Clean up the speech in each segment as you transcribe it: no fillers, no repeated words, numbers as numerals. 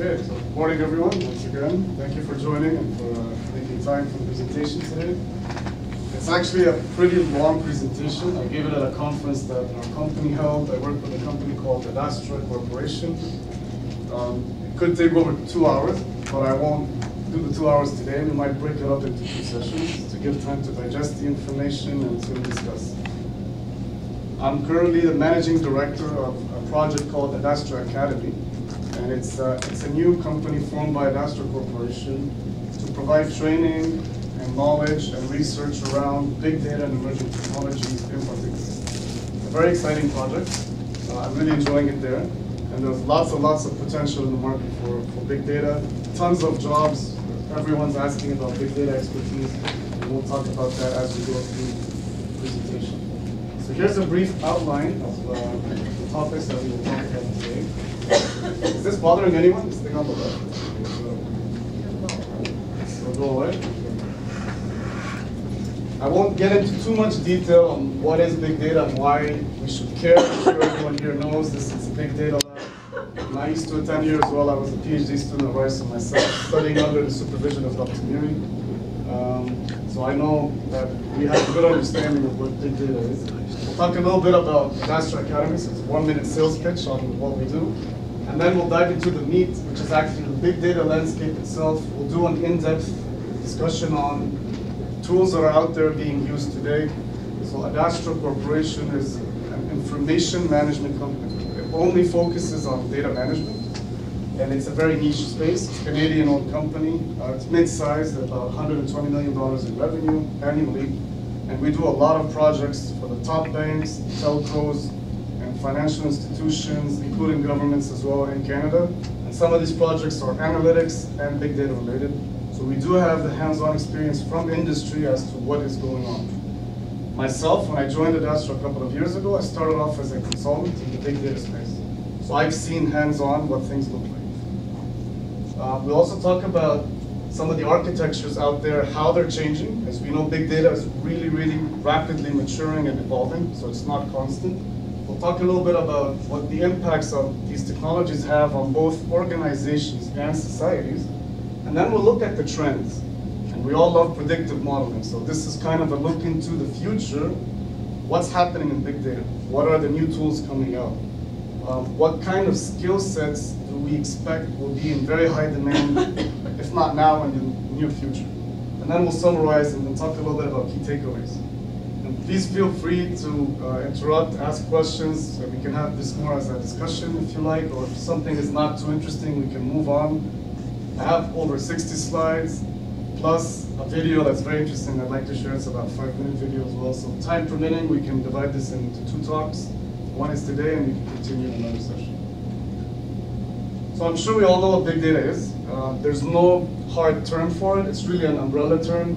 Okay, so good morning everyone, once again. Thank you for joining and for making time for the presentation today. It's actually a pretty long presentation. I gave it at a conference that our company held. I work with a company called Adastra Corporation. It could take over 2 hours, but I won't do the 2 hours today. We might break it up into 2 sessions to give time to digest the information and to discuss. I'm currently the managing director of a project called Adastra Academy. And it's a new company formed by Adastra Corporation to provide training and knowledge and research around big data and emerging technologies in particular. It's a very exciting project. I'm really enjoying it there. And there's lots and lots of potential in the market for big data. Tons of jobs. Everyone's asking about big data expertise. And we'll talk about that as we go through the presentation. So here's a brief outline of the topics that we will talk about today. Is this bothering anyone? This thing on the left? So go away. I won't get into too much detail on what is big data and why we should care. I'm sure everyone here knows this is a big data lab. And I used to attend here as well. I was a PhD student at Rice myself, studying under the supervision of Dr. Miri. So I know that we have a good understanding of what big data is. We'll talk a little bit about Adastra Academy, so it's a 1-minute sales pitch on what we do. And then we'll dive into the meat, which is actually the big data landscape itself. We'll do an in-depth discussion on tools that are out there being used today. So Adastra Corporation is an information management company. It only focuses on data management. And it's a very niche space. It's a Canadian-owned company. It's mid-sized, about $120 million in revenue annually. And we do a lot of projects for the top banks, telcos, and financial institutions, including governments as well in Canada. And some of these projects are analytics and big data related. So we do have the hands-on experience from industry as to what is going on. Myself, when I joined Adastra a couple of years ago, I started off as a consultant in the big data space. So I've seen hands-on what things look like. We'll also talk about some of the architectures out there, how they're changing. As we know, big data is really, really rapidly maturing and evolving, so it's not constant. We'll talk a little bit about what the impacts of these technologies have on both organizations and societies. And then we'll look at the trends. And we all love predictive modeling, so this is kind of a look into the future. What's happening in big data? What are the new tools coming out? What kind of skill sets do we expect will be in very high demand, if not now, in the near future? And then we'll summarize and talk a little bit about key takeaways. And please feel free to interrupt, ask questions. We can have this more as a discussion if you like, or if something is not too interesting, we can move on. I have over 60 slides, plus a video that's very interesting I'd like to share. It's about a 5-minute video as well. So time permitting, we can divide this into 2 talks. One is today, and we can continue in another session. So I'm sure we all know what big data is. There's no hard term for it. It's really an umbrella term.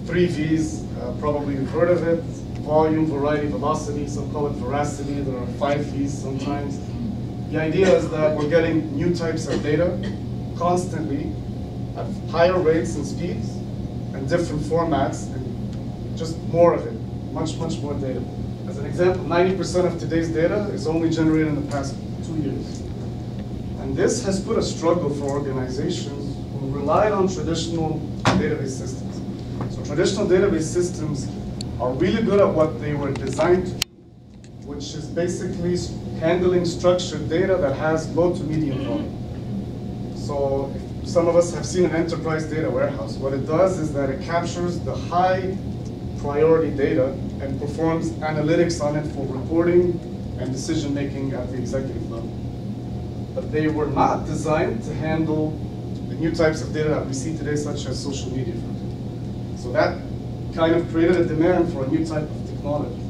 3 V's, probably you've heard of it. Volume, variety, velocity. Some call it veracity. There are 5 V's sometimes. The idea is that we're getting new types of data constantly at higher rates and speeds and different formats, and just more of it, much, much more data. As an example, 90% of today's data is only generated in the past 2 years. And this has put a struggle for organizations who relied on traditional database systems. So traditional database systems are really good at what they were designed to do, which is basically handling structured data that has low to medium volume. So if some of us have seen an enterprise data warehouse. What it does is that it captures the high priority data and performs analytics on it for reporting and decision making at the executive level. But they were not designed to handle the new types of data that we see today, such as social media, for example. So that kind of created a demand for a new type of technology.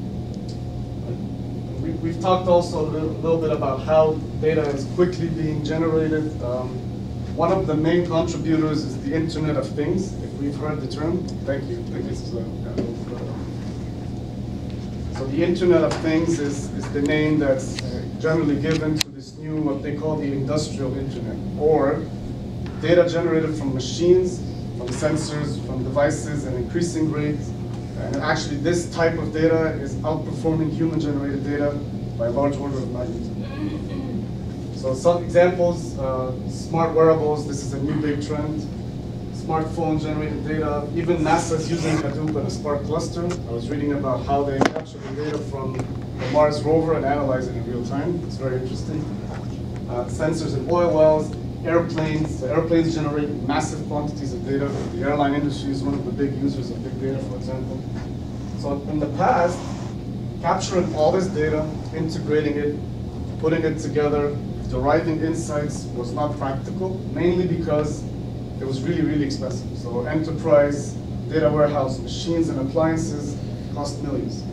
We've talked also a little bit about how data is quickly being generated. One of the main contributors is the Internet of Things, if we've heard the term. Thank you. So the Internet of Things is the name that's generally given to this new, what they call the industrial Internet, or data generated from machines, from sensors, from devices at increasing rates. And actually this type of data is outperforming human-generated data by a large order of magnitude. So some examples, smart wearables, this is a new big trend. Smartphone generated data, even NASA is using Hadoop and a Spark cluster. I was reading about how they capture the data from the Mars rover and analyze it in real time. It's very interesting. Sensors in oil wells, airplanes. So airplanes generate massive quantities of data. The airline industry is one of the big users of big data, for example. So in the past, capturing all this data, integrating it, putting it together, deriving insights was not practical, mainly because it was really, really expensive. So enterprise data warehouse machines and appliances cost millions.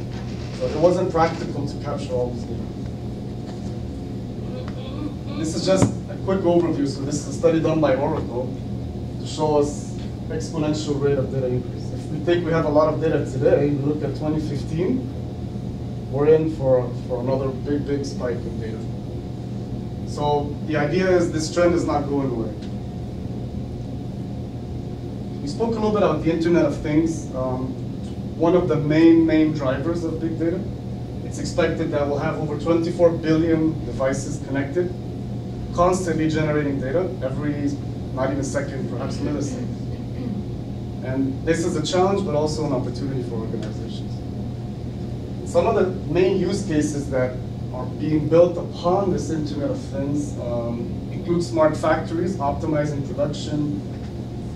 So it wasn't practical to capture all this data. This is just a quick overview. So this is a study done by Oracle to show us exponential rate of data increase. If we think we have a lot of data today, we look at 2015, we're in for another big, big spike in data. So the idea is this trend is not going away. We spoke a little bit about the Internet of Things. One of the main drivers of big data. It's expected that we'll have over 24 billion devices connected, constantly generating data every, not even second, perhaps millisecond. And this is a challenge, but also an opportunity for organizations. Some of the main use cases that are being built upon this Internet of Things include smart factories, optimizing production,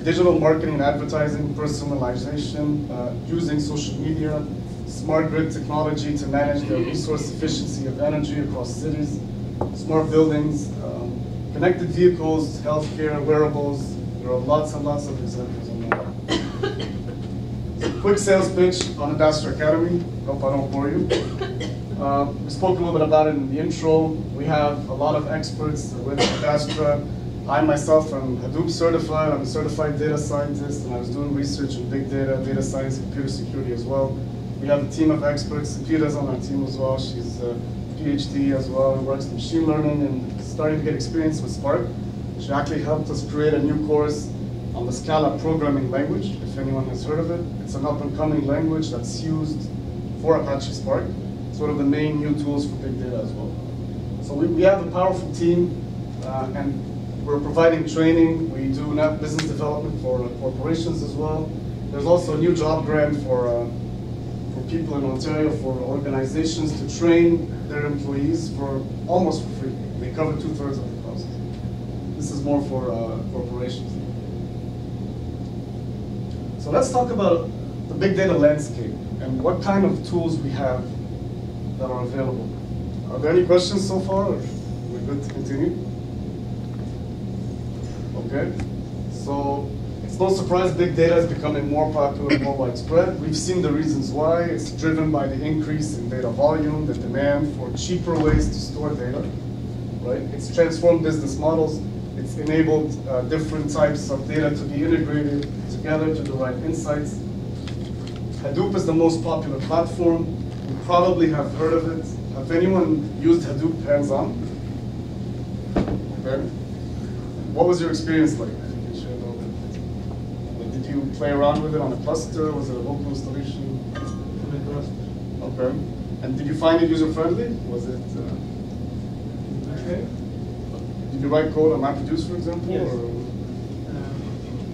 digital marketing and advertising, personalization, using social media, smart grid technology to manage the resource efficiency of energy across cities, smart buildings, connected vehicles, healthcare, wearables. There are lots and lots of examples on that. Quick sales pitch on Adastra Academy. Hope I don't bore you. We spoke a little bit about it in the intro. We have a lot of experts with Adastra. I myself am Hadoop certified. I'm a certified data scientist, and I was doing research in big data, data science, computer security as well. We have a team of experts. Vira's on our team as well. She's a PhD as well and works in machine learning and starting to get experience with Spark. She actually helped us create a new course on the Scala programming language, if anyone has heard of it. It's an up-and-coming language that's used for Apache Spark. It's one of the main new tools for big data as well. So we have a powerful team, and we're providing training. We do business development for corporations as well. There's also a new job grant for people in Ontario, for organizations to train their employees for almost for free. They cover 2/3 of the cost. This is more for corporations. So let's talk about the big data landscape and what kind of tools we have that are available. Are there any questions so far, or we're good to continue? Okay, so it's no surprise big data is becoming more popular and more widespread. We've seen the reasons why. It's driven by the increase in data volume, the demand for cheaper ways to store data, right? It's transformed business models. It's enabled different types of data to be integrated together to derive insights. Hadoop is the most popular platform. You probably have heard of it. Have anyone used Hadoop hands-on? Okay. What was your experience like? If you can share a little bit. Did you play around with it on a cluster? Was it a local installation? On a cluster. Okay. And did you find it user-friendly? Was it? Okay. Did you write code on MapReduce, for example? Yes. Or?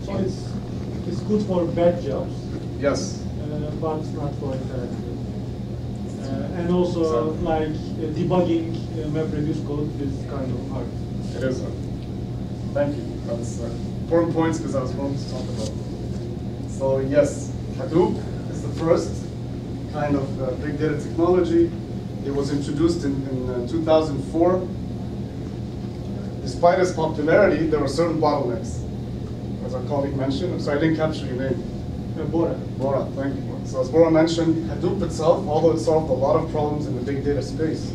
So it's good for batch jobs. Yes. But not for interactive. And also, like debugging MapReduce code is kind of hard. It is hard. Thank you. That's important points because I was going to talk about. So yes, Hadoop is the first kind of big data technology. It was introduced in 2004. Despite its popularity, there were certain bottlenecks, as our colleague mentioned. I'm sorry, I didn't capture your name. Bora. Bora, thank you. So as Bora mentioned, Hadoop itself, although it solved a lot of problems in the big data space,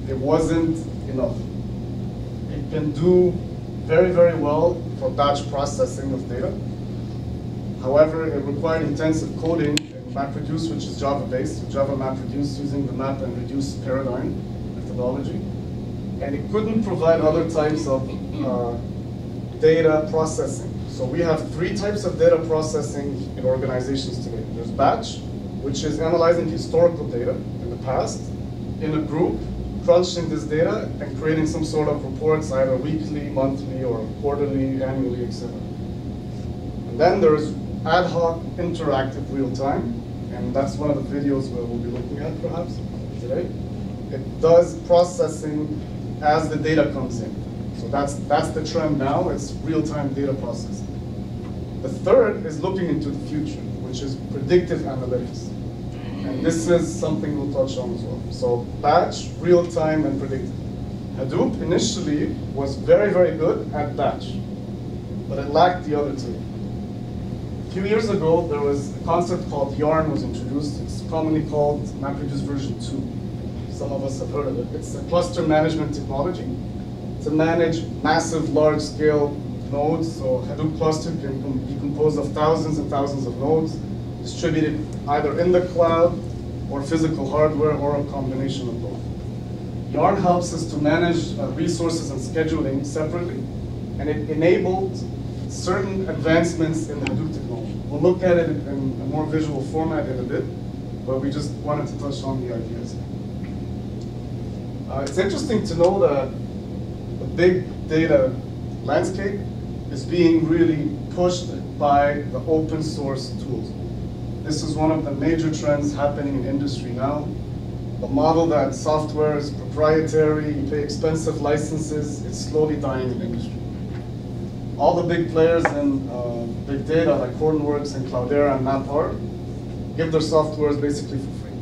it wasn't enough. It can do very, very well for batch processing of data. However, it required intensive coding in MapReduce, which is Java-based, so Java MapReduce using the map and reduce paradigm methodology. And it couldn't provide other types of data processing. So we have 3 types of data processing in organizations today. There's batch, which is analyzing historical data in the past in a group crunching this data and creating some sort of reports, either weekly, monthly, or quarterly, annually, etc. And then there's ad hoc, interactive, real-time, and that's one of the videos where we'll be looking at perhaps today. It does processing as the data comes in. So that's the trend now, it's real-time data processing. The third is looking into the future, which is predictive analytics. And this is something we'll touch on as well. So batch, real-time, and predictive. Hadoop initially was very, very good at batch, but it lacked the other two. A few years ago, there was a concept called Yarn was introduced. It's commonly called MapReduce version 2. Some of us have heard of it. It's a cluster management technology to manage massive, large-scale nodes. So Hadoop cluster can be composed of thousands and thousands of nodes, distributed either in the cloud or physical hardware or a combination of both. Yarn helps us to manage resources and scheduling separately, and it enabled certain advancements in the Hadoop technology. We'll look at it in a more visual format in a bit, but we just wanted to touch on the ideas. It's interesting to know that the big data landscape is being really pushed by the open source tools. This is one of the major trends happening in industry now. The model that software is proprietary, you pay expensive licenses, it's slowly dying in industry. All the big players in big data like Hortonworks and Cloudera and MapR give their softwares basically for free.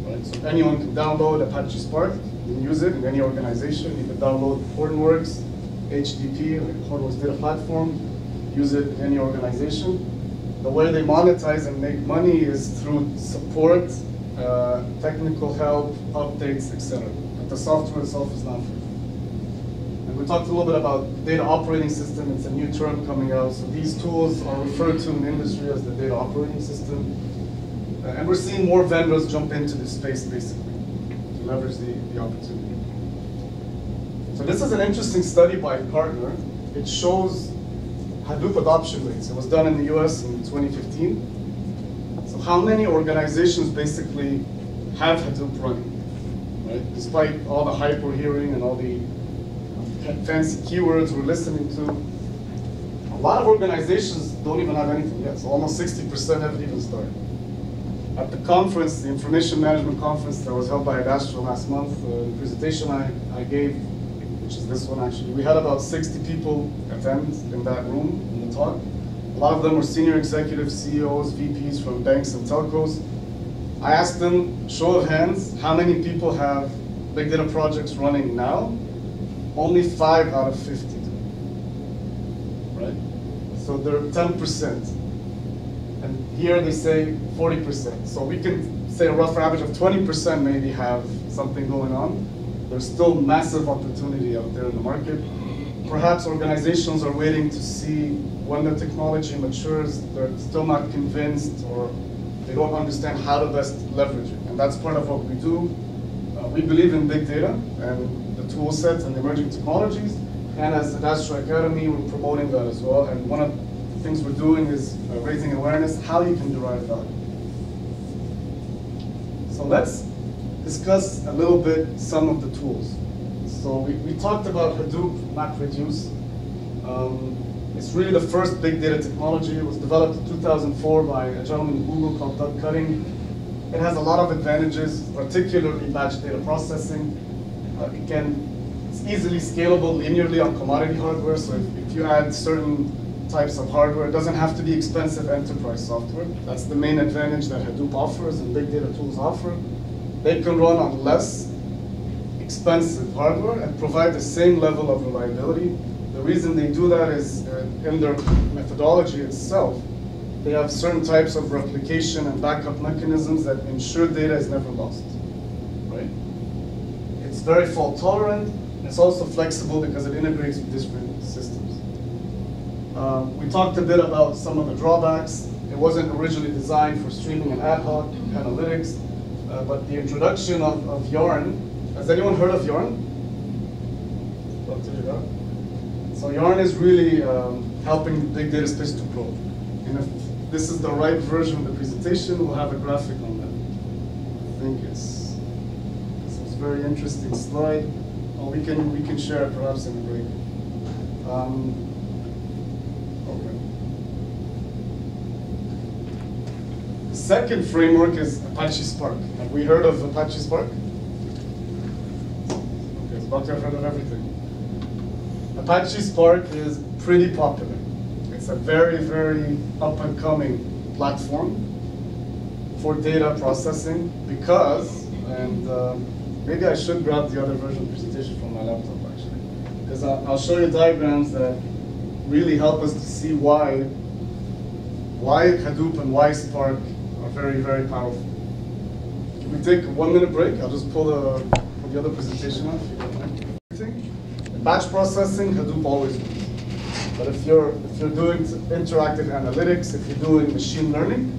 Right? So anyone can download Apache Spark and use it in any organization. You can download Hortonworks, HDP, like Hortonworks Data Platform, use it in any organization. The way they monetize and make money is through support, technical help, updates, etc. But the software itself is not free. And we talked a little bit about data operating system. It's a new term coming out. So these tools are referred to in the industry as the data operating system. And we're seeing more vendors jump into this space, basically, to leverage the opportunity. So this is an interesting study by Partner. It shows Hadoop adoption rates. It was done in the US in 2015. So how many organizations basically have Hadoop running, right? Despite all the hype we're hearing and all the fancy keywords we're listening to, a lot of organizations don't even have anything yet. So almost 60% haven't even started. At the conference, the Information Management Conference that was held by Adastra last month, the presentation I gave, which is this one actually, we had about 60 people attend in that room in the talk. A lot of them were senior executives, CEOs, VPs from banks and telcos. I asked them, show of hands, how many people have big data projects running now? Only 5 out of 50 do, right? So they're 10%. And here they say 40%. So we can say a rough average of 20% maybe have something going on. There's still massive opportunity out there in the market. Perhaps organizations are waiting to see when the technology matures. They're still not convinced, or they don't understand how to best leverage it. And that's part of what we do. We believe in big data and the tool sets and emerging technologies. And as Adastra Academy, we're promoting that as well. And one of the things we're doing is raising awareness how you can derive value. So let's discuss a little bit some of the tools. So we talked about Hadoop MapReduce. It's really the first big data technology. It was developed in 2004 by a gentleman in Google called Doug Cutting. It has a lot of advantages, particularly batch data processing. It's easily scalable linearly on commodity hardware. So if you add certain types of hardware, it doesn't have to be expensive enterprise software. That's the main advantage that Hadoop offers and big data tools offer. They can run on less expensive hardware and provide the same level of reliability. The reason they do that is in their methodology itself, they have certain types of replication and backup mechanisms that ensure data is never lost, right? It's very fault tolerant. It's also flexible because it integrates with different systems. We talked a bit about some of the drawbacks. It wasn't originally designed for streaming and ad hoc analytics, but the introduction of Yarn. Has anyone heard of Yarn? So Yarn is really helping the big data space to grow. And if this is the right version of the presentation, we'll have a graphic on that. I think it's this is very interesting slide. We can share it perhaps in a break. Okay. The second framework is Apache Spark. Have we heard of Apache Spark? Okay, it's about to have heard of everything. Apache Spark is pretty popular. It's a very, very up-and-coming platform for data processing because, and maybe I should grab the other version of the presentation from my laptop actually, because I'll show you diagrams that really help us to see why Hadoop and why Spark are very, very powerful. Can we take a 1 minute break? I'll just pull the other presentation off. If you don't mind. Batch processing, Hadoop always wins. But if you're doing interactive analytics, if you're doing machine learning,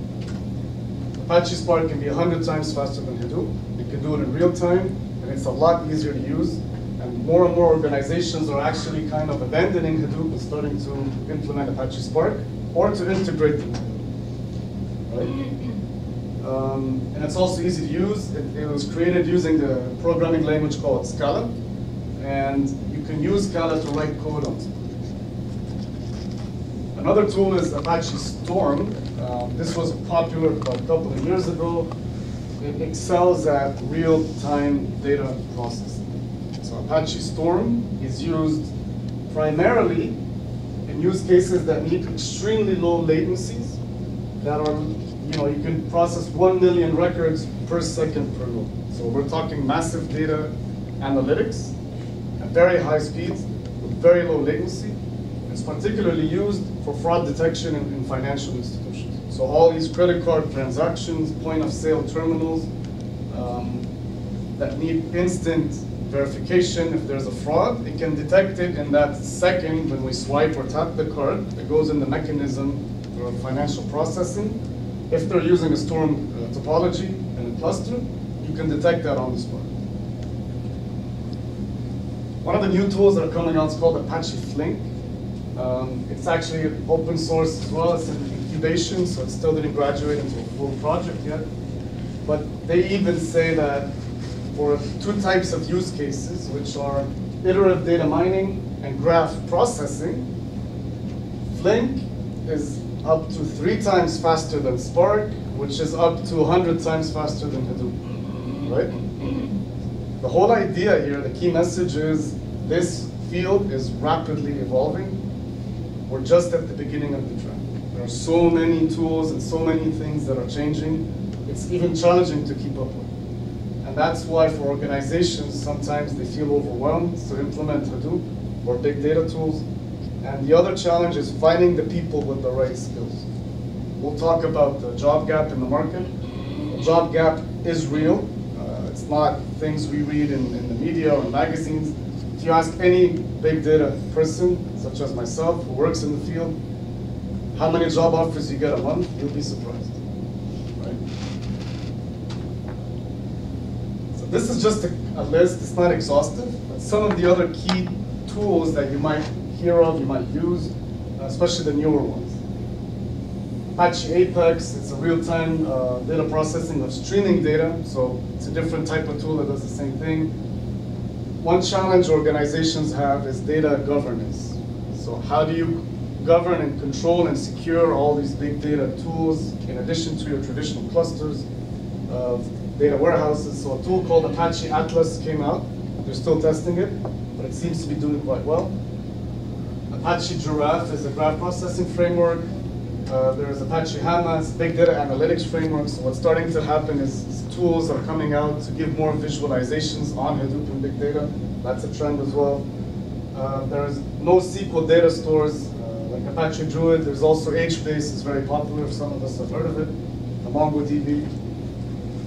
Apache Spark can be 100 times faster than Hadoop. You can do it in real time, and it's a lot easier to use. And more organizations are actually kind of abandoning Hadoop and starting to implement Apache Spark or to integrate them. Right? And it's also easy to use. It was created using the programming language called Scala, and you can use Scala to write code on it. Another tool is Apache Storm. This was popular about a couple of years ago. It excels at real-time data processing. So Apache Storm is used primarily in use cases that need extremely low latencies that are, you can process 1 million records per second per node. So we're talking massive data analytics at very high speeds with very low latency. It's particularly used for fraud detection in financial institutions. So all these credit card transactions, point of sale terminals that need instant verification if there's a fraud, it can detect it in that second when we swipe or tap the card. It goes in the mechanism for financial processing. If they're using a Storm topology and a cluster, you can detect that on the spot. One of the new tools that are coming out is called Apache Flink. It's actually open source as well. It's in incubation, so it still didn't graduate into a full project yet. But they even say that for 2 types of use cases, which are iterative data mining and graph processing, Flink is up to 3 times faster than Spark, which is up to 100 times faster than Hadoop, right? The whole idea here, the key message is this field is rapidly evolving. We're just at the beginning of the trend. There are so many tools and so many things that are changing. It's even challenging to keep up with. And that's why for organizations, sometimes they feel overwhelmed to implement Hadoop or big data tools. And the other challenge is finding the people with the right skills. We'll talk about the job gap in the market. The job gap is real. It's not things we read in the media or magazines. If you ask any big data person, such as myself, who works in the field, how many job offers you get a month, you'll be surprised, right? So this is just a list. It's not exhaustive, but some of the other key tools that you might hear of, you might use, especially the newer ones. Apache Apex, it's a real-time data processing of streaming data, so it's a different type of tool that does the same thing. One challenge organizations have is data governance. So how do you govern and control and secure all these big data tools in addition to your traditional clusters of data warehouses? So a tool called Apache Atlas came out. They're still testing it, but it seems to be doing quite well. Apache Giraffe is a graph processing framework. There's Apache Hamas, big data analytics framework. So what's starting to happen is tools are coming out to give more visualizations on Hadoop and big data. That's a trend as well. There's NoSQL data stores like Apache Druid. There's also HBase is very popular. Some of us have heard of it. The MongoDB.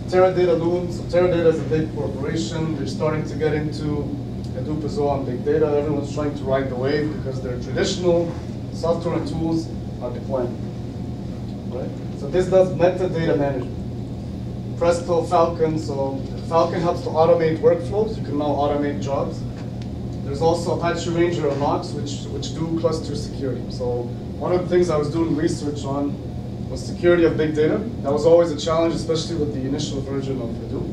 Teradata Loom. So Teradata is a big corporation. They're starting to get into Hadoop as well on big data. Everyone's trying to ride the wave because their traditional software and tools are declining. Right? So this does metadata management. Presto, Falcon. So Falcon helps to automate workflows. You can now automate jobs. There's also Apache Ranger and Logs, which do cluster security. So one of the things I was doing research on was security of big data. That was always a challenge, especially with the initial version of Hadoop.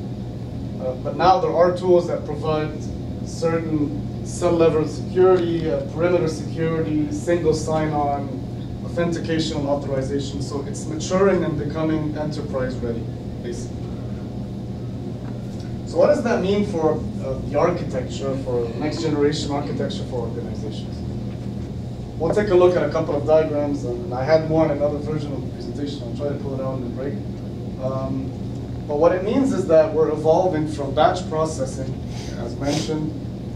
But now there are tools that provide certain cell-level security, perimeter security, single sign-on, authentication and authorization. So it's maturing and becoming enterprise-ready, basically. So what does that mean for the architecture, for next-generation architecture for organizations? We'll take a look at a couple of diagrams, and I had more in another version of the presentation. I'll try to pull it out in the break. But what it means is that we're evolving from batch processing, as mentioned,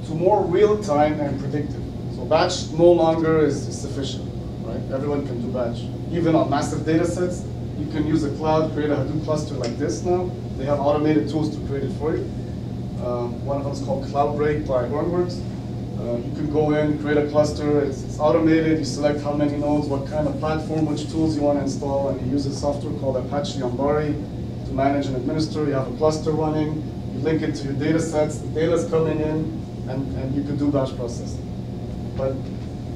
to more real-time and predictive. So batch no longer is sufficient, right? Everyone can do batch. Even on massive data sets, you can use a cloud, create a Hadoop cluster like this now. They have automated tools to create it for you. One of them is called CloudBreak by Hornworks. You can go in, create a cluster, it's automated, you select how many nodes, what kind of platform, which tools you want to install, and you use a software called Apache Ambari to manage and administer. You have a cluster running, you link it to your data sets, the data's coming in, and you can do batch processing. But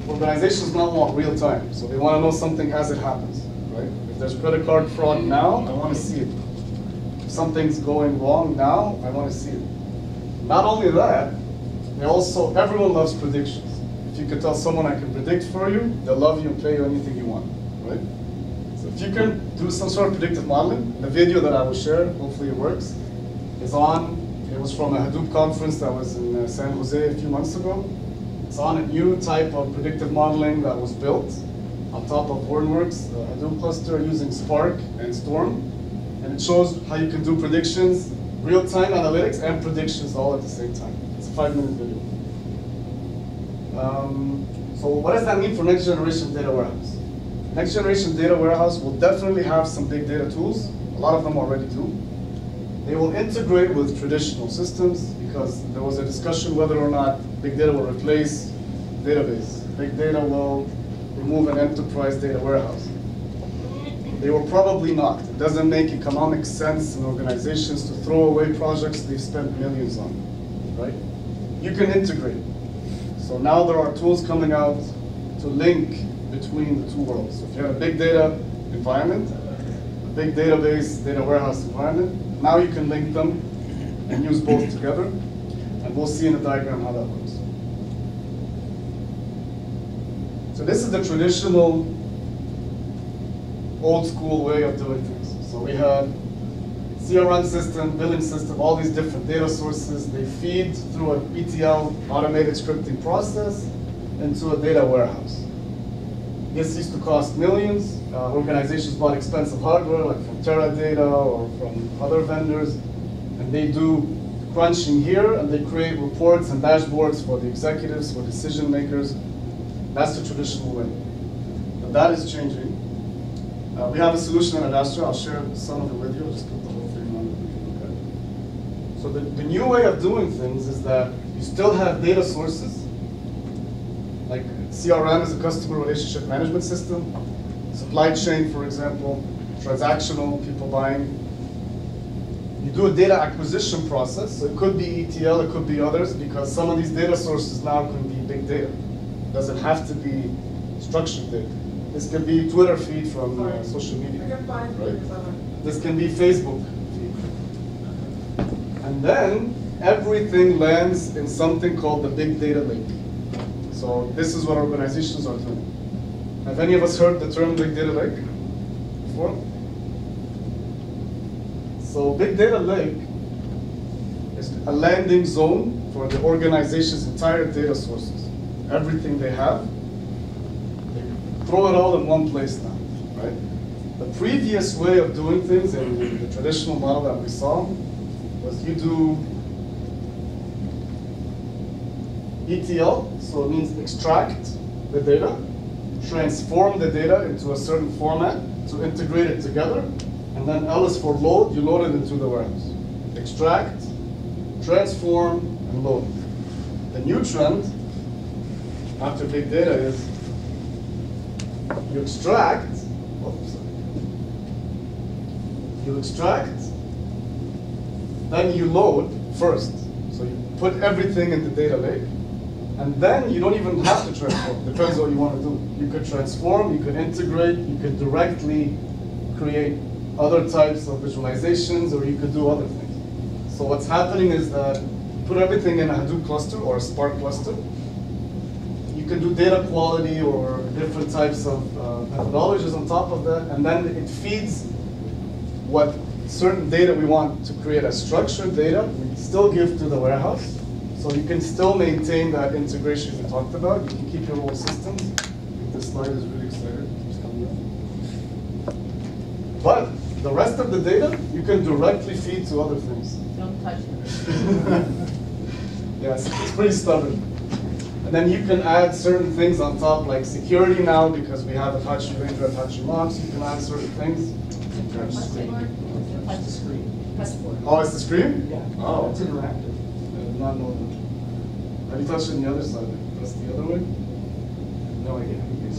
organizations now want real time, so they want to know something as it happens, right? If there's credit card fraud now, I want to see it. If something's going wrong now, I want to see it. Not only that, everyone loves predictions. If you can tell someone I can predict for you, they'll love you and pay you anything you want, right? So if you can do some sort of predictive modeling, the video that I will share, hopefully it works, is on. It was from a Hadoop conference that was in San Jose a few months ago. It's on a new type of predictive modeling that was built on top of Hornworks, a Hadoop cluster using Spark and Storm. And it shows how you can do predictions, real-time analytics, and predictions all at the same time. It's a 5-minute video. So what does that mean for next generation data warehouse? Next generation data warehouse will definitely have some big data tools. A lot of them already do. They will integrate with traditional systems because there was a discussion whether or not big data will replace database. Big data will remove an enterprise data warehouse. They will probably not. It doesn't make economic sense in organizations to throw away projects they've spent millions on, right? You can integrate. So now there are tools coming out to link between the two worlds. So if you have a big data environment, a big database, data warehouse environment, now you can link them and use both together. And we'll see in the diagram how that works. So this is the traditional old school way of doing things. So we had CRM system, billing system, all these different data sources. They feed through an ETL automated scripting process into a data warehouse. This used to cost millions. Organizations bought expensive hardware, like from Teradata or from other vendors, and they do crunching here, and they create reports and dashboards for the executives, for decision makers. That's the traditional way. But that is changing. We have a solution at Adastra. I'll share some of it with you. I'll just put the whole thing on that we can look at. So the new way of doing things is that you still have data sources. Like CRM is a customer relationship management system. Supply chain, for example, transactional, people buying. You do a data acquisition process. So it could be ETL, it could be others, because some of these data sources now can be big data. It doesn't have to be structured data. This can be Twitter feed from social media, right? This can be Facebook feed. And then everything lands in something called the big data lake. So this is what organizations are doing. Have any of us heard the term big data lake before? So big data lake is a landing zone for the organization's entire data sources. Everything they have, throw it all in one place now, right? The previous way of doing things in the traditional model that we saw was you do ETL, so it means extract the data, transform the data into a certain format to integrate it together, and then L is for load, you load it into the warehouse. Extract, transform, and load. The new trend after big data is you extract, then you load first. So you put everything in the data lake, and then you don't even have to transform. Depends what you want to do. You could transform, you could integrate, you could directly create other types of visualizations, or you could do other things. So what's happening is that put everything in a Hadoop cluster or a Spark cluster. You can do data quality or different types of methodologies on top of that, and then it feeds what certain data we want to create as structured data. We still give to the warehouse, so you can still maintain that integration we talked about. You can keep your own systems. I think this slide is really excited. It's coming up. But the rest of the data you can directly feed to other things. Don't touch it. Yes, it's pretty stubborn. And then you can add certain things on top, like security now, because we have Apache Ranger, Apache Logs. You can add certain things. Touch the screen. Press the board. Oh, it's the screen? Yeah. Oh, It's interactive. I did not know that. Have you touched it on the other side? Press the other way? No idea. It's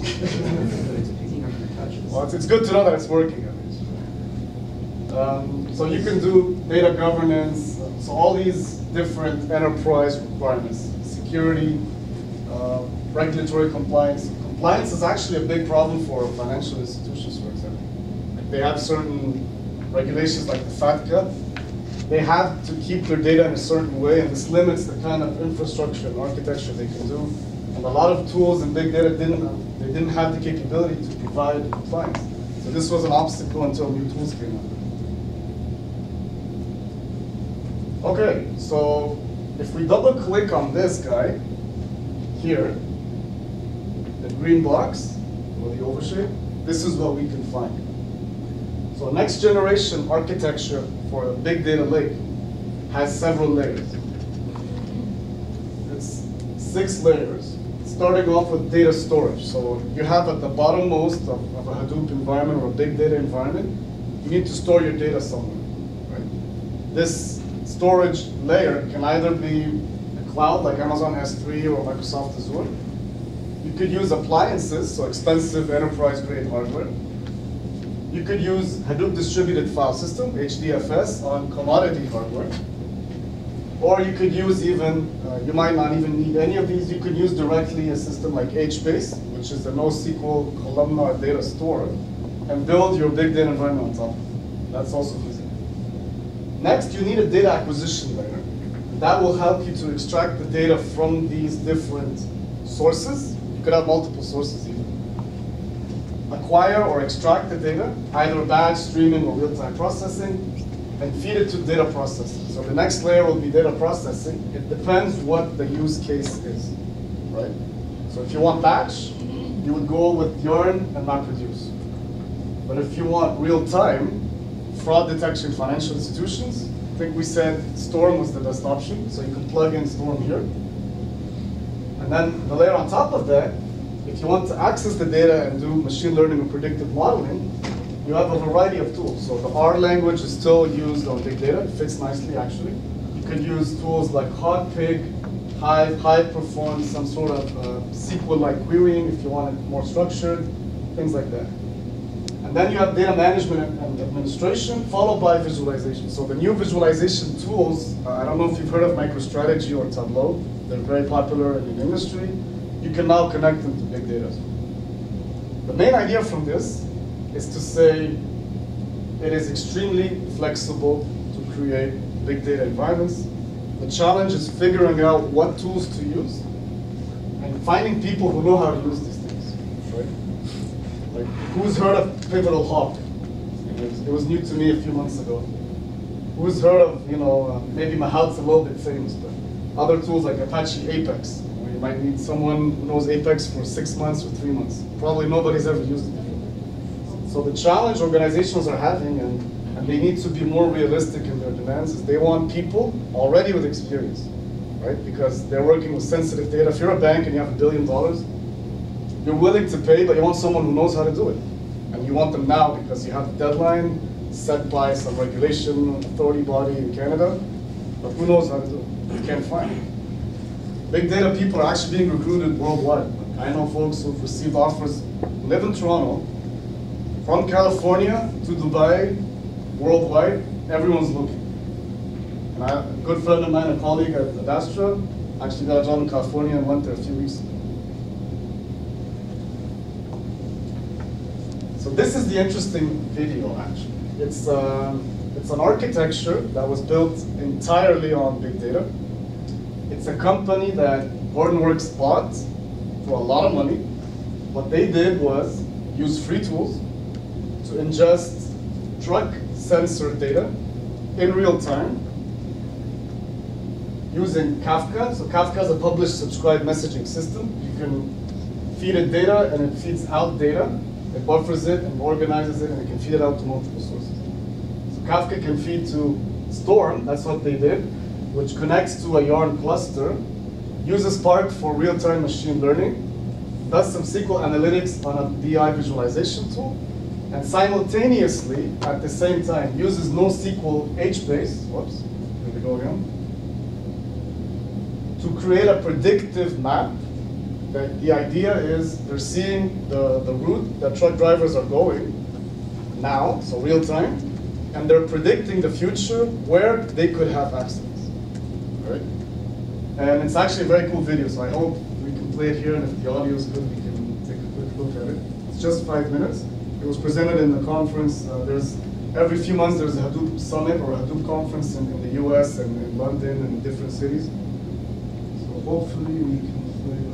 picking up your touches. Well, it's good to know that it's working at least. So you can do data governance, so all these different enterprise requirements, security, regulatory compliance. Compliance is actually a big problem for financial institutions, for example. Like they have certain regulations like the FATCA. They have to keep their data in a certain way, and this limits the kind of infrastructure and architecture they can do. And a lot of tools in big data didn't have the capability to provide compliance. So this was an obstacle until new tools came out. Okay, so if we double click on this guy here, the green box or the overshape, this is what we can find. So next generation architecture for a big data lake has several layers. It's 6 layers, starting off with data storage. So you have at the bottommost of a Hadoop environment or a big data environment, you need to store your data somewhere, right? This storage layer can either be a cloud like Amazon S3 or Microsoft Azure. You could use appliances, so expensive enterprise-grade hardware. You could use Hadoop Distributed File System, HDFS, on commodity hardware. Or you could use even, you might not even need any of these, you could use directly a system like HBase, which is the NoSQL columnar data store, and build your big data environment on top. That's also feasible. Next, you need a data acquisition layer. That will help you to extract the data from these different sources. You could have multiple sources even. Acquire or extract the data, either batch, streaming, or real-time processing, and feed it to data processing. So the next layer will be data processing. It depends what the use case is, right? So if you want batch, you would go with Yarn and MapReduce. But if you want real-time, fraud detection financial institutions, I think we said Storm was the best option, so you can plug in Storm here. And then the layer on top of that, if you want to access the data and do machine learning and predictive modeling, you have a variety of tools. So the R language is still used on big data. It fits nicely, actually. You could use tools like Hotpig, Hive, Hive performs some sort of SQL-like querying if you want it more structured, things like that. And then you have data management and administration, followed by visualization. So the new visualization tools, I don't know if you've heard of MicroStrategy or Tableau. They're very popular in the industry. You can now connect them to big data. The main idea from this is to say it is extremely flexible to create big data environments. The challenge is figuring out what tools to use and finding people who know how to use these things, right? Like, who's heard of Pivotal Hawk? It was new to me a few months ago. Who's heard of, maybe Mahout's a little bit famous, but other tools like Apache Apex, where you might need someone who knows Apex for 6 months or 3 months. Probably nobody's ever used it before. So the challenge organizations are having, and they need to be more realistic in their demands, is they want people already with experience, right? Because they're working with sensitive data. If you're a bank and you have $1 billion, you're willing to pay, but you want someone who knows how to do it. And you want them now because you have a deadline set by some regulation authority body in Canada, but who knows how to do it? You can't find it. Big data people are actually being recruited worldwide. I know folks who've received offers, live in Toronto, from California to Dubai, worldwide, everyone's looking. And a good friend of mine, a colleague at Adastra, actually got a job in California and went there a few weeks ago. So this is the interesting video, actually. It's It's an architecture that was built entirely on big data. It's a company that Hortonworks bought for a lot of money. What they did was use free tools to ingest truck sensor data in real time using Kafka. So Kafka is a publish subscribe messaging system. You can feed it data and it feeds out data. It buffers it and organizes it and it can feed it out to multiple sources. So Kafka can feed to Storm, that's what they did, which connects to a Yarn cluster, uses Spark for real-time machine learning, does some SQL analytics on a BI visualization tool, and simultaneously, at the same time, uses NoSQL HBase, whoops, here we go again, to create a predictive map. The idea is they're seeing the route that truck drivers are going now, so real time, and they're predicting the future where they could have accidents, right? And it's actually a very cool video, so I hope we can play it here, and if the audio is good, we can take a quick look at it. It's just 5 minutes. It was presented in the conference. Every few months there's a Hadoop summit or a Hadoop conference in the US and in London and in different cities. So hopefully we can play it.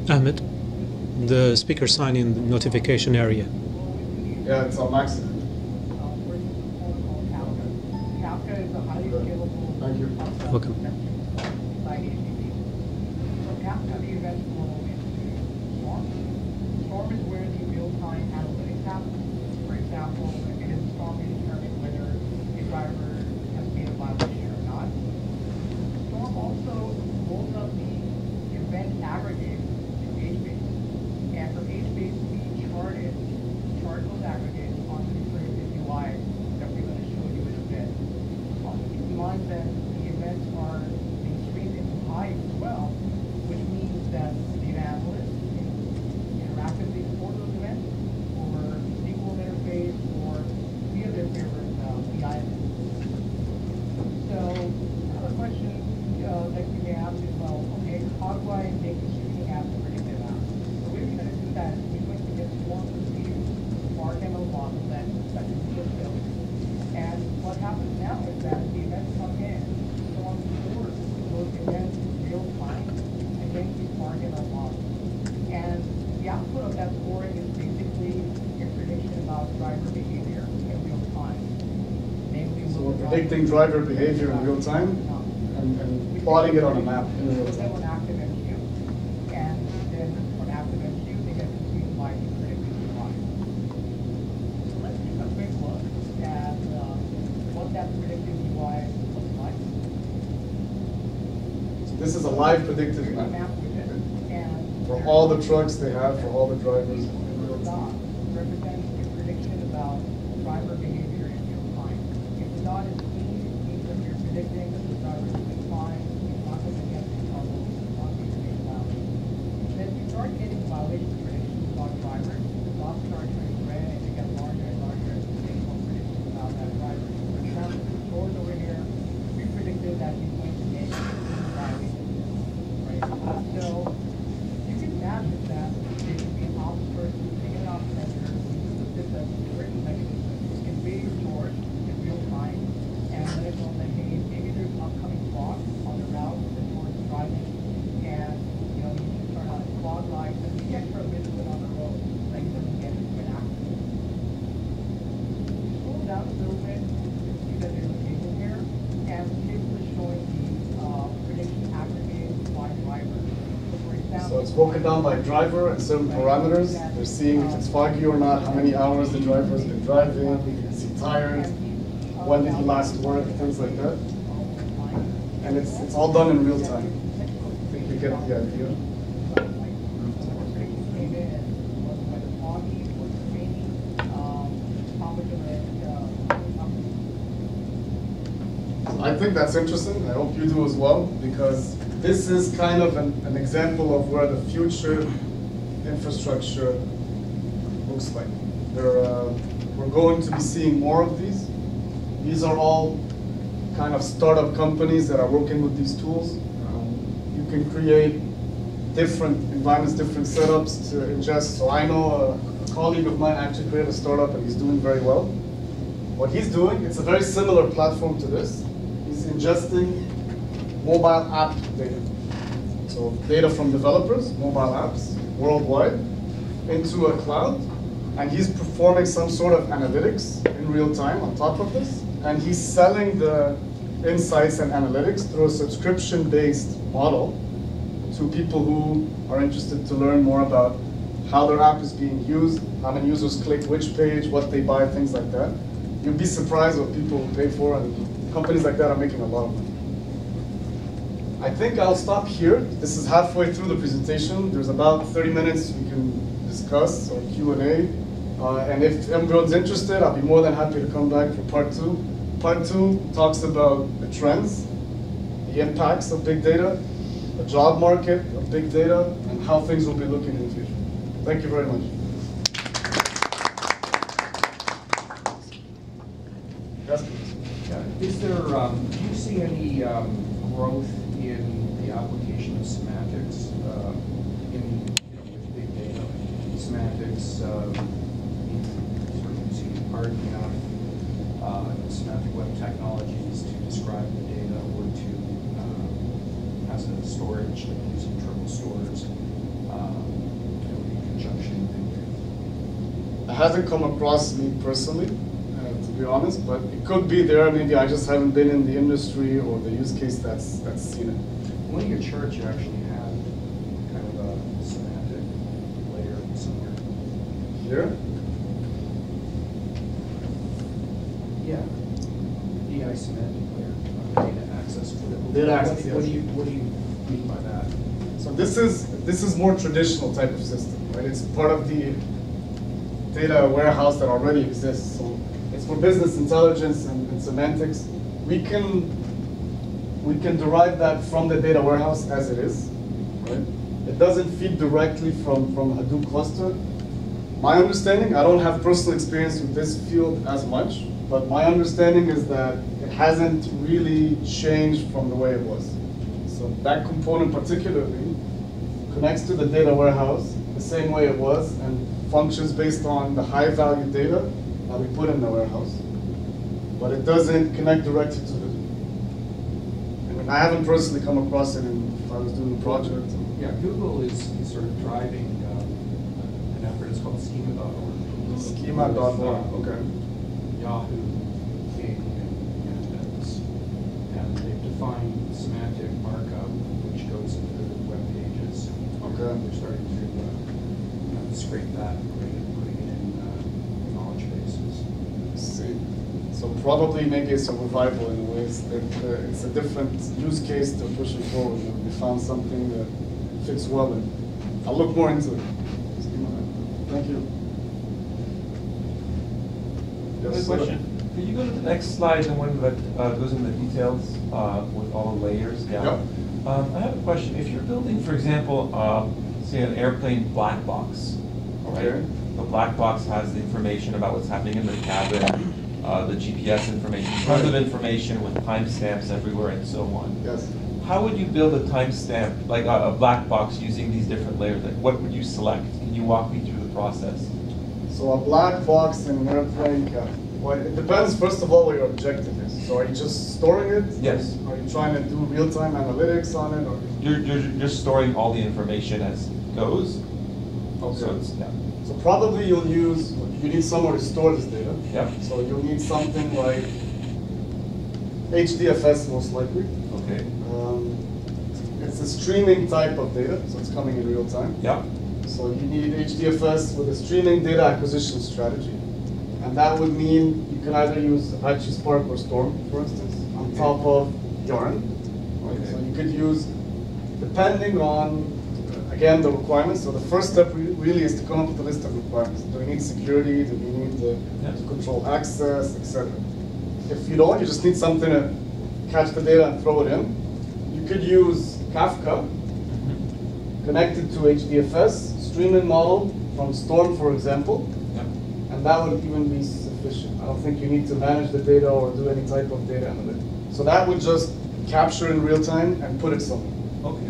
Ahmed, the speaker sign in the notification area. Yeah, it's on max. Kafka is a highly scalable. Thank you. Welcome. By HTTP. So Kafka, the events flow into Storm. Storm is where the real-time analytics happen. For example, in a storm, we determine whether a driver has made a violation or not. Storm also rolls up the event aggregate to HBase. And for HBase, we chart those aggregates onto the predictive UI that we're going to show you in a bit. Keep in mind that the events are being streamed into Hive as well, which means that data analysts can interactively support those events over SQL interface or via their favorite BI. So another question that you may ask is, well, okay, how do I make the streaming app a predictive app? The way we're going to do that is we're going to get Swarm to view the Spark ML model that you just built. And what happens now is that the events come in, Swarm stores those events in real time against the Spark ML model. And the output of that scoring is basically information about driver behavior in real time. Namely, So we're predicting driver behavior in real time and plotting it on a map in real put them time. on active MQ, and then on active MQ, they get to see by the predictive UI. So let's take a quick look at what that predictive UI looks like. So this is a live predictive Here's a map map widget, and for all the trucks they have, for all the drivers in the real dot time. represents a prediction about driver behavior in real time. If the dot is green, it means that you're predicting that the driver is doing fine, he's not going to get in trouble, he's not going to make violations. Then you start getting violation predictions about drivers, the dots start turning red and they get larger and larger as you make more predictions about that driver. For example, the stores over here, we predicted that he's going to make a violation. Right? So you can imagine that there could be an ops person taking an ops measure, the system, certain mechanism, can read your stores in real time and let it know that, hey, maybe there's an upcoming fog on the route that you're driving, and you should turn on fog lights and be extra vigilant on the road so you doesn't get into an accident. Scroll down a little bit, you can see that there's a table here, and the table is showing the prediction aggregate by driver. So for example, So it's broken down by driver and certain parameters. They're seeing if it's foggy or not, how many hours the driver has been driving, is he tired, when did he last work, things like that. And it's all done in real time. I think you get the idea. I think that's interesting. I hope you do as well, because this is kind of an example of where the future infrastructure looks like. We're going to be seeing more of these. These are all kind of startup companies that are working with these tools. You can create different environments, different setups to ingest. So I know a colleague of mine actually created a startup and he's doing very well. What he's doing, it's a very similar platform to this. He's ingesting mobile app data. So data from developers, mobile apps, worldwide, into a cloud. And he's performing some sort of analytics in real time on top of this. And he's selling the insights and analytics through a subscription-based model to people who are interested to learn more about how their app is being used, how many users click which page, what they buy, things like that. You'd be surprised what people pay for, and companies like that are making a lot of money. I think I'll stop here. This is halfway through the presentation. There's about 30 minutes we can discuss or Q&A. And if everyone's interested, I'll be more than happy to come back for part 2. Part 2 talks about the trends, the impacts of big data, the job market of big data, and how things will be looking in the future. Thank you very much. Yes, please. Is there, do you see any growth in the application of semantics with big data? Semantics, sort of using RDF, semantic web technologies to describe the data or to as a storage, like using triple stores, in conjunction with. It hasn't come across me personally, to be honest, but it could be there. Maybe I just haven't been in the industry or the use case that's seen it. One of your charts, you actually have kind of a semantic layer somewhere. Here? Yeah. DI semantic layer, data access. Data access, What do yes. you mean by that? So this is more traditional type of system, right? It's part of the data warehouse that already exists. So it's for business intelligence and semantics. We can derive that from the data warehouse as it is, right? It doesn't feed directly from Hadoop cluster. My understanding, I don't have personal experience with this field as much, but my understanding is that it hasn't really changed from the way it was. So that component particularly connects to the data warehouse the same way it was and functions based on the high value data that we put in the warehouse. But it doesn't connect directly to the. I mean, I haven't personally come across it if I was doing a project. Yeah, Google is sort of driving an effort. It's called schema.org. Schema.org, okay. Yahoo, Bing, and they've defined semantic markup, which goes into web pages. Okay. They're starting to scrape that and putting it in knowledge bases. Let's see. So probably maybe it's a revival in a way. It's a different use case they're pushing forward. We found something that fits well in. I'll look more into it. Thank you. Yes, question. Could you go to the next slide, the one that goes into the details with all the layers down? Yep. I have a question. If you're building, for example, say an airplane black box, right? Okay. The black box has the information about what's happening in the cabin, the GPS information, tons of information with timestamps everywhere and so on. Yes. How would you build a timestamp, like a black box using these different layers? Like, what would you select? Can you walk me through the process? So a black box in an airplane cabin. Well, it depends, first of all, what your objective is. So are you just storing it? Yes. Are you trying to do real-time analytics on it? Or? You're just storing all the information as it goes. Okay. So it's, yeah. So probably you need somewhere to store this data. Yep. So you'll need something like HDFS most likely. Okay. It's a streaming type of data, so it's coming in real time. Yep. So you need HDFS with a streaming data acquisition strategy. And that would mean you can either use Apache Spark or Storm, for instance, on top of Yarn. Right? Okay. So you could use, depending on, again, the requirements. So the first step really is to come up with a list of requirements. Do we need security? Do we need to control access, etc.? If you don't, you just need something to catch the data and throw it in. You could use Kafka, connected to HDFS, streaming model from Storm, for example, and that would even be sufficient. I don't think you need to manage the data or do any type of data analytics. So that would just capture in real time and put it somewhere. Okay.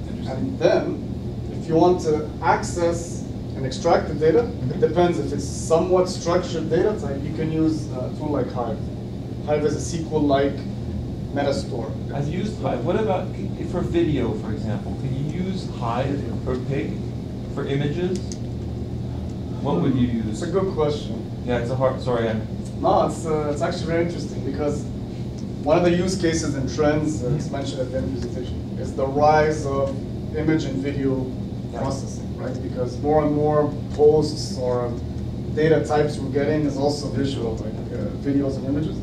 Interesting. And then, if you want to access and extract the data, it depends. If it's somewhat structured data type, you can use a tool like Hive. Hive is a SQL-like metastore. I've used Hive. What about for video, for example? Can you use Hive or Pig for images? What would you use? It's a good question. Yeah, it's a hard. Sorry, No, it's actually very interesting because one of the use cases and trends it's mentioned at the end of the presentation is the rise of image and video processing, right? Because more and more posts or data types we're getting is also visual, like videos and images.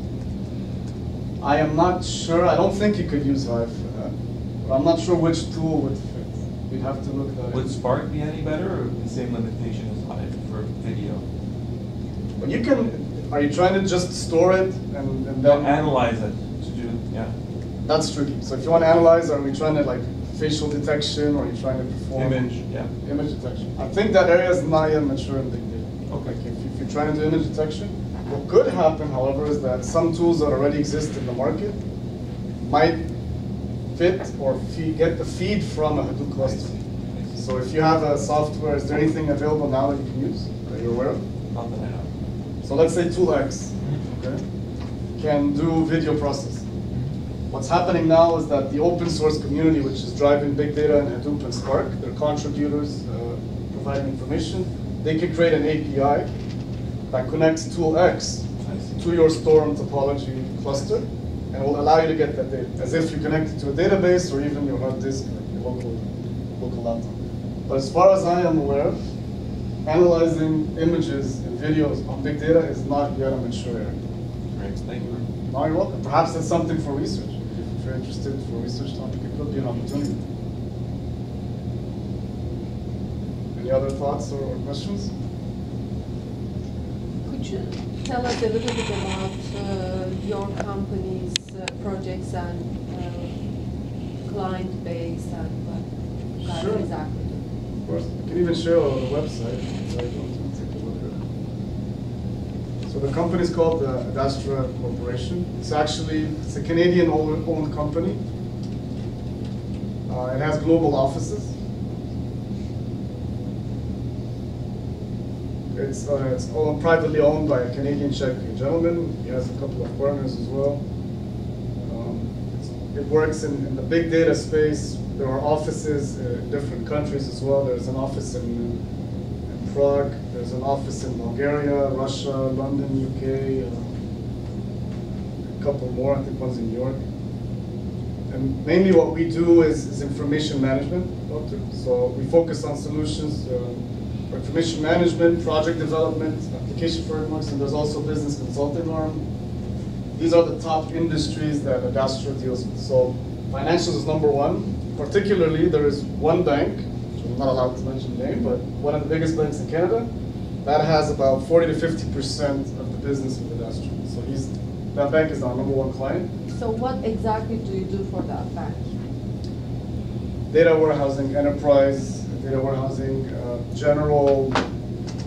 I am not sure. I don't think you could use Hive for that. But I'm not sure which tool would fit. We'd have to look at that. would Spark be any better, or the same limitation as Hive for video? But you can. Are you trying to just store it and then Analyze it to do. Yeah. That's tricky. So if you want to analyze, are we trying to like facial detection, or are you trying to perform Image. Yeah. image detection? I think that area is not yet mature in big data. Okay. Like if you're trying to do image detection, what could happen, however, is that some tools that already exist in the market might fit or get the feed from a Hadoop cluster. So if you have a software, is there anything available now that you can use that you're aware of? Not that I know. So let's say Tool X, okay, can do video processing. What's happening now is that the open source community, which is driving big data in Hadoop and Spark, they're contributors providing information. They can create an API that connects Tool X to your Storm topology cluster and will allow you to get that data, as if you connect it to a database or even your hard disk, like your local laptop. But as far as I am aware, analyzing images and videos on big data is not yet a mature area. Great. Thank you. No, you're welcome. Perhaps that's something for research. If you're interested for a research topic, it could be an opportunity. Any other thoughts or questions? Could you tell us a little bit about your company's projects and client base and what you guys Sure. exactly do? Of course. I can even share on the website. So I don't take a look at it. So the company is called the Adastra Corporation. It's a Canadian-owned company. It has global offices. It's privately owned by a Canadian Czech gentleman. He has a couple of partners as well. It works in the big data space. There are offices in different countries as well. There's an office in Prague. There's an office in Bulgaria, Russia, London, UK. A couple more. I think one's in New York. And mainly what we do is information management, Doctor. So we focus on solutions for information management, project development, application frameworks, and there's also business consulting arm. These are the top industries that Adastra deals with. So financials is number one. Particularly, there is one bank, which I'm not allowed to mention the name, but one of the biggest banks in Canada, that has about 40 to 50% of the business with Adastra. So that bank is our number one client. So what exactly do you do for that bank? Data warehousing, enterprise, data warehousing, general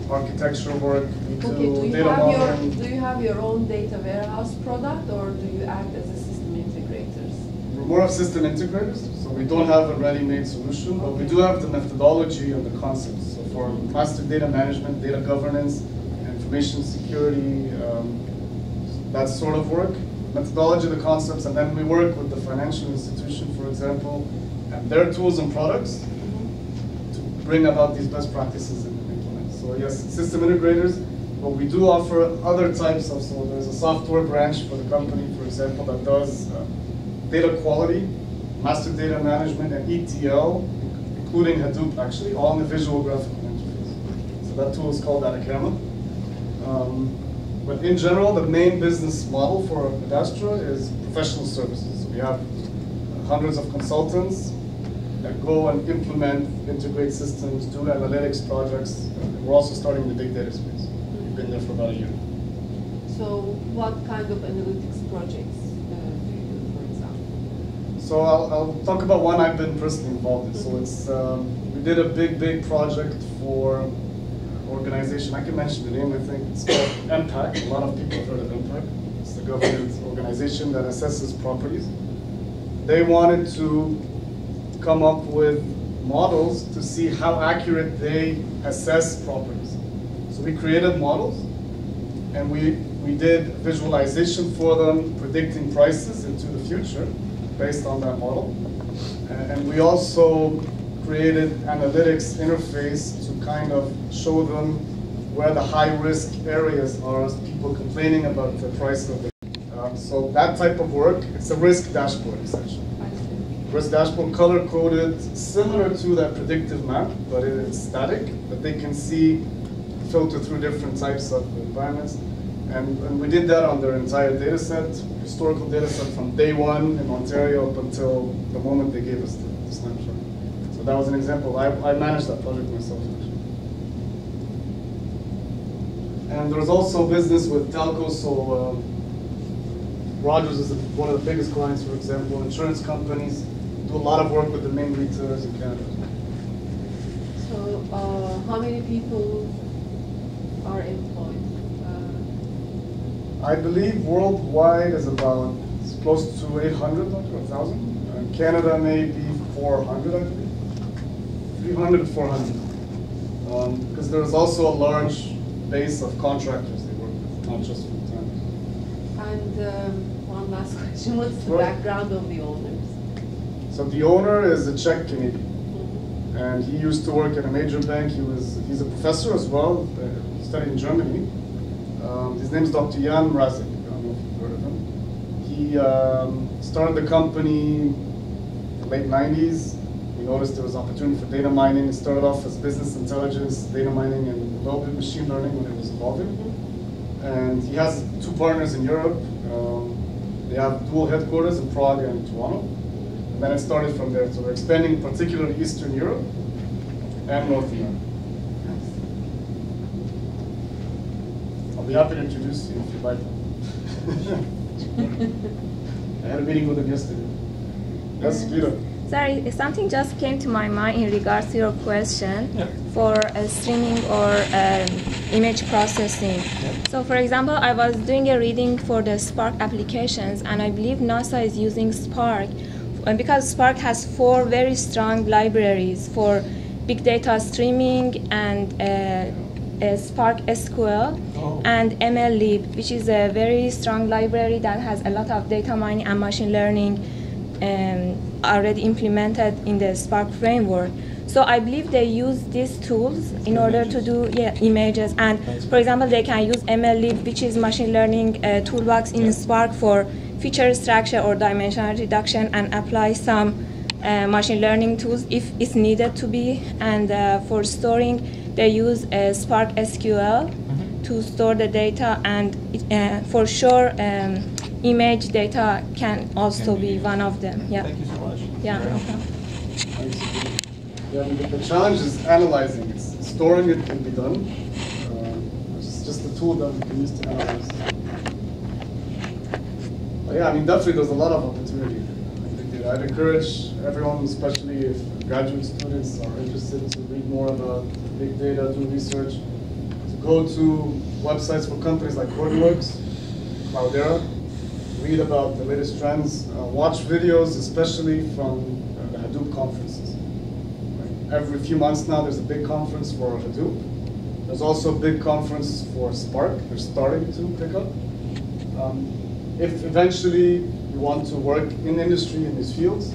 architectural work. We do data modeling. Do you have your own data warehouse product, or do you act as a system integrators? We're more of system integrators, so we don't have a ready-made solution, but we do have the methodology and the concepts. So for master data management, data governance, information security, that sort of work, methodology, the concepts, and then we work with the financial institution, for example, and their tools and products to bring about these best practices and implement. So yes, system integrators, but we do offer other types of, so there's a software branch for the company, for example, that does data quality, master data management, and ETL, including Hadoop, actually, all in the visual graphical interface. So that tool is called Adastra. But in general, the main business model for Adastra is professional services. So we have hundreds of consultants that go and implement, integrate systems, do analytics projects. And we're also starting in the big data space. We've been there for about a year. So what kind of analytics projects do you do, for example? So I'll talk about one I've been personally involved in. So it's we did a big project for organization. I can mention the name. I think it's called MPAC. A lot of people have heard of MPAC. It's the government organization that assesses properties. They wanted to come up with models to see how accurate they assess properties. So we created models, and we did visualization for them, predicting prices into the future based on that model. And we also created analytics interface to kind of show them where the high-risk areas are, people complaining about the price of it. So that type of work, it's a risk dashboard, essentially. Risk dashboard color-coded, similar to that predictive map, but it's static, but they can see, filter through different types of environments. And we did that on their entire data set, historical data set from day one in Ontario up until the moment they gave us the snapshot. So that was an example. I managed that project myself, actually. And there's also business with telcos, so Rogers is one of the biggest clients, for example. Insurance companies do a lot of work with the main retailers in Canada. So how many people are employed? I believe worldwide is about close to 800 or 1,000. Canada may be 400, I believe. 300 to 400. Because there's also a large base of contractors they work with, not just full-timers. And one last question, what's the background of the owners? So the owner is a Czech Canadian. And he used to work at a major bank. He's a professor as well, studied in Germany. His name is Dr. S.M.Reza. I don't know if you've heard of him. He started the company in the late 90s. We noticed there was opportunity for data mining. It started off as business intelligence, data mining, and a little bit machine learning when it was evolving. And he has two partners in Europe. They have dual headquarters in Prague and Toronto. And then it started from there. So we're expanding particularly Eastern Europe and North America. I'll be happy to introduce you if you'd like. I had a meeting with him yesterday. Yes, Peter. Sorry, something just came to my mind in regards to your question for streaming or image processing. So for example, I was doing a reading for the Spark applications, and I believe NASA is using Spark because Spark has 4 very strong libraries for big data streaming and Spark SQL and MLlib, which is a very strong library that has a lot of data mining and machine learning already implemented in the Spark framework. So I believe they use these tools in order to do images. And for example, they can use MLlib, which is machine learning toolbox in Spark for feature extraction or dimensional reduction, and apply some machine learning tools if it's needed to be. And for storing, they use Spark SQL to store the data, and for sure image data can also be one of them. Yeah. Thank you so much. Yeah. Yeah, the challenge is analyzing it. Storing it can be done. It's just a tool that we can use to analyze. But yeah, I mean, definitely there's a lot of opportunity. I'd encourage everyone, especially if graduate students are interested, to read more about big data, do research, to go to websites for companies like CodeWorks, Cloudera, read about the latest trends, watch videos, especially from the Hadoop conferences. Every few months now, there's a big conference for Hadoop. There's also a big conference for Spark. They're starting to pick up. If eventually you want to work in industry in these fields,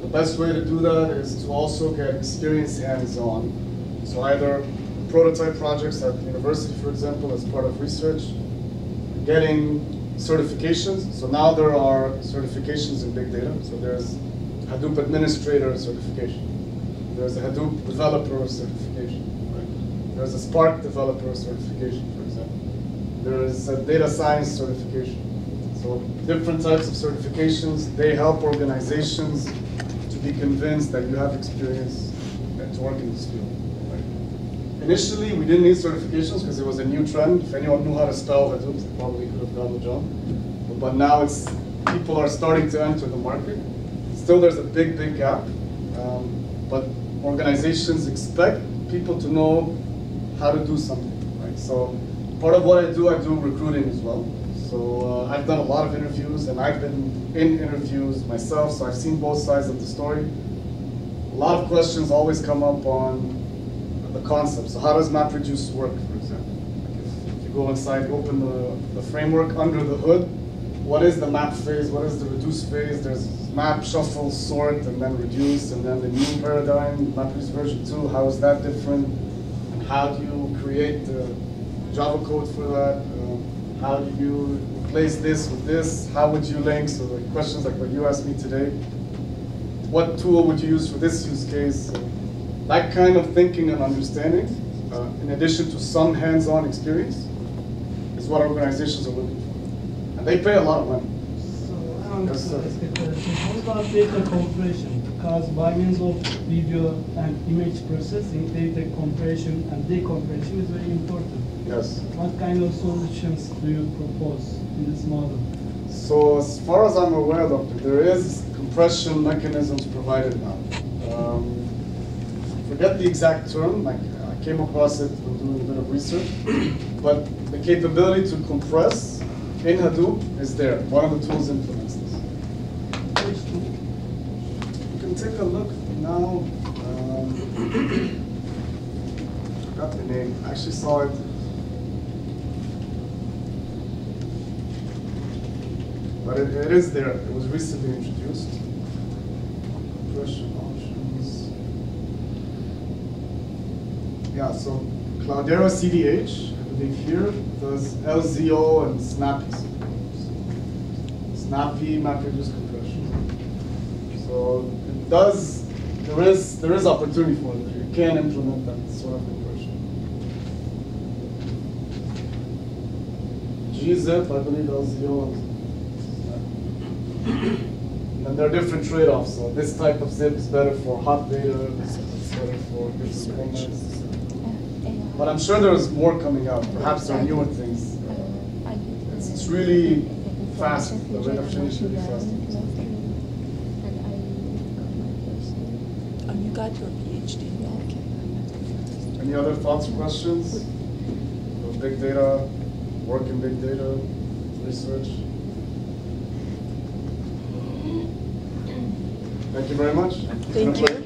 the best way to do that is to also get experience hands-on. So either prototype projects at the university, for example, as part of research, getting certifications. So now there are certifications in big data. So there's Hadoop administrator certification. There's a Hadoop developer certification. Right? There's a Spark developer certification, for example. There is a data science certification. So different types of certifications, they help organizations to be convinced that you have experience and to work in this field. Right? Initially, we didn't need certifications because it was a new trend. If anyone knew how to spell Hadoop, they probably could have gotten the job. But now it's people are starting to enter the market. Still, there's a big, big gap. But organizations expect people to know how to do something, right? So part of what I do recruiting as well. So I've done a lot of interviews, and I've been in interviews myself, so I've seen both sides of the story. A lot of questions always come up on the concept. So how does MapReduce work, for example? Like if you go inside, you open the framework under the hood, what is the map phase? What is the reduce phase? There's map, shuffle, sort, and then reduce, and then the new paradigm, MapReduce version 2, how is that different? And how do you create the Java code for that? How do you replace this with this? How would you link? So the questions like what you asked me today. What tool would you use for this use case? That kind of thinking and understanding, in addition to some hands-on experience, is what organizations are looking for. And they pay a lot of money. So I want to Yes, sir. ask a question. What about data compression? Because by means of video and image processing, data compression and decompression is very important. Yes. What kind of solutions do you propose in this model? So as far as I'm aware, Doctor, there is compression mechanisms provided now. Forget the exact term, like I came across it when doing a bit of research, but the capability to compress in Hadoop is there. One of the tools implements this. Which tool? You can take a look now. I forgot the name. I actually saw it. But it is there. It was recently introduced. Compression options. Yeah, so Cloudera CDH, I believe here, does LZO and Snappy. Snappy MapReduce compression. So it does, there is opportunity for it. You can implement that sort of compression. gzip, I believe LZO and and there are different trade-offs. So this type of zip is better for hot data, it's better for different formats. But I'm sure there's more coming out. Perhaps there are newer things. It's really fast. The rate of change is really fast. And you got your PhD. Okay. Any other thoughts or questions? Big data, work in big data, research. Thank you very much. Thank you.